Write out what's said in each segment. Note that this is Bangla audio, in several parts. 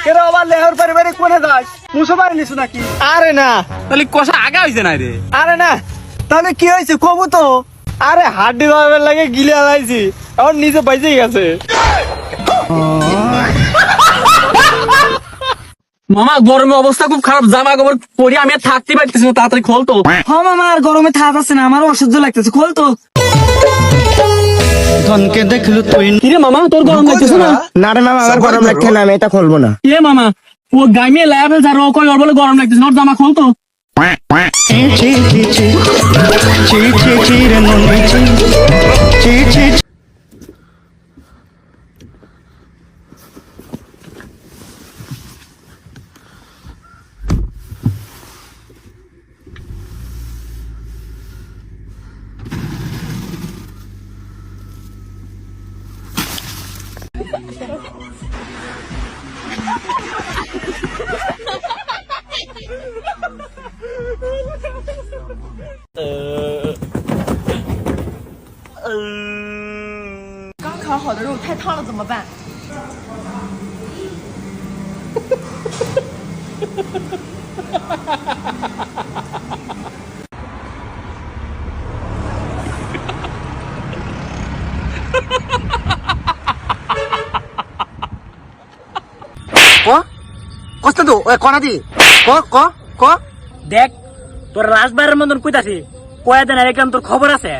কেরা আবার লেহর পারিবারিক কোনে যাস মুসো পারি নিছু নাকি? আরে না, তাহলে কষা আগা হইছে না রে। আরে না, তাহলে কি হয়েছে কবু তো? আরে হাড্ডি ধরবার লাগে গিলে আলাইছি, এখন নিজে বাইজে গেছে। মামা গরমের অবস্থা খুব খারাপ, জামা কাপড় পরে আমি আর থাকতে পারতেছি না, তাড়াতাড়ি খোল তো। হ্যাঁ মামা, আর গরমে থাক আছে না, আমার অসহ্য লাগতেছে, খোল তো। ধনকে দেখলু তুই কিরে মামা, তোর গরম লাগতেছে না? না রে মামা, আমার গরম লাগছে না, আমি এটা খুলবো না। এ মামা, ও গাইমে লায়াবে যা রো কই ওর বলে গরম লাগতেছে, ওর জামা খোল তো। চি চি চি চি চি চি চি রে ননি চি চি চি刚烤好的肉太烫了怎么办？কষ্ট তো ওই কোনা দি ক ক ক দেখ তোর রাজবাড়ির মতন কইতাছি, কয়া দেন এরকম তোর খবর আছে?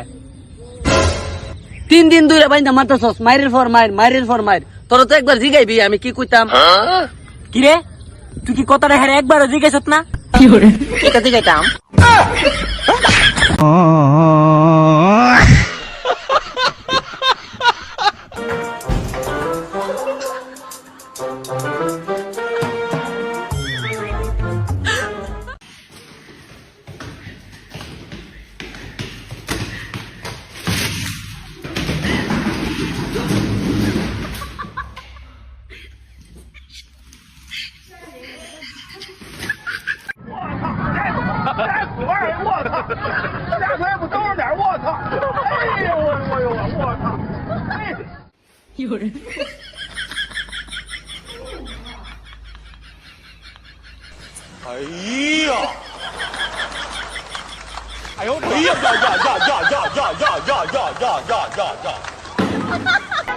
3 দিন ধরে বাইন্দা মারতেছস, মাইরের পর মাইর, মাইরের পর মাইর। তোর তো একবার জিগাইবি আমি কি কইতাম। কি রে, তুই কি কথাটা হেরে একবারও জিজ্ঞাসত না? এটা জিগাইতাম।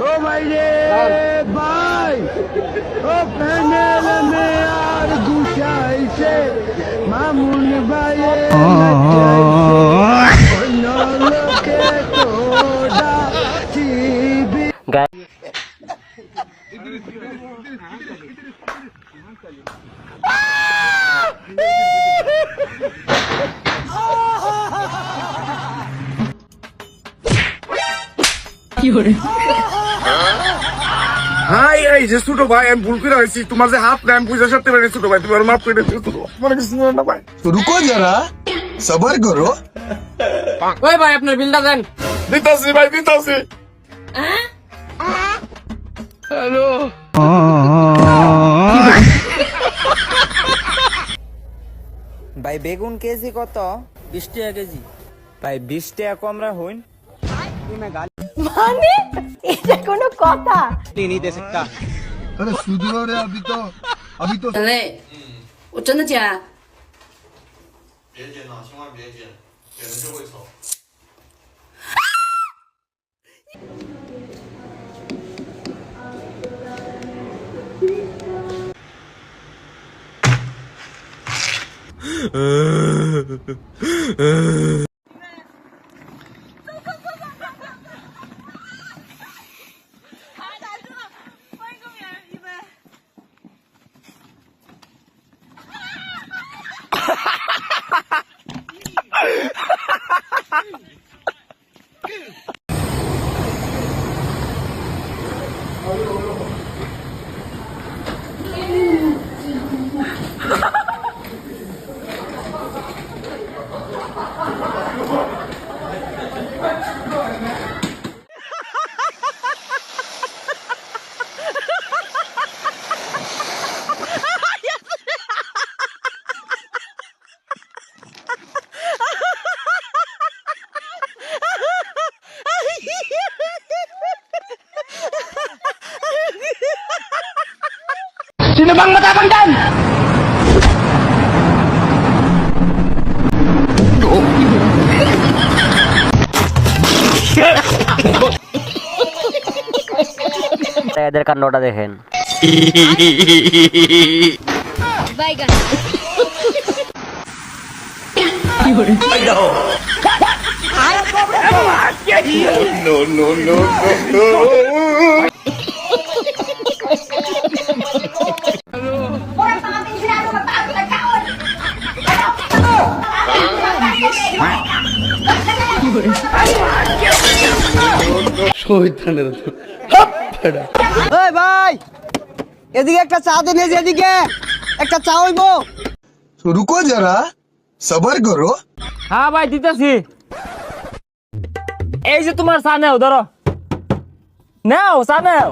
ও ভাই রে ভাই, ও প্যানেল মে আর গুছাইছে মামুন ভাই অন্য লোকে তোরা চিবি হাই এই যে ছোট ভাই, আমি ভুল করে হয়েছি, তোমার যে হাত আমি পয়সা সারতে পারি ছোট ভাই, তুমি আর মাফ করে দিও, তোমার কিছু না ভাই। रुको जरा सबर करो। ওই ভাই আপনার বিলটা দেন। দিতাছি ভাই, দিতাছি। হ্যালো, ভাই বেগুন কেজি কত? 20 টাকা কেজি। ভাই 20 টাকা কম রাখুন। মানে এটা কোনো কথা? अरे सुधरो रे, अभी तो 嘞，我真的假？别剪了，千万别剪，剪了就会丑。এদের কান্ডটা দেখেন। ওই ভাই এদিকে একটা চা দেন, এদিকে একটা চা হইবো। रुको जरा सबर करो হ্যাঁ ভাই দিতেছি। এই যে তোমার চা নেও, ধরো নাও চা নাও।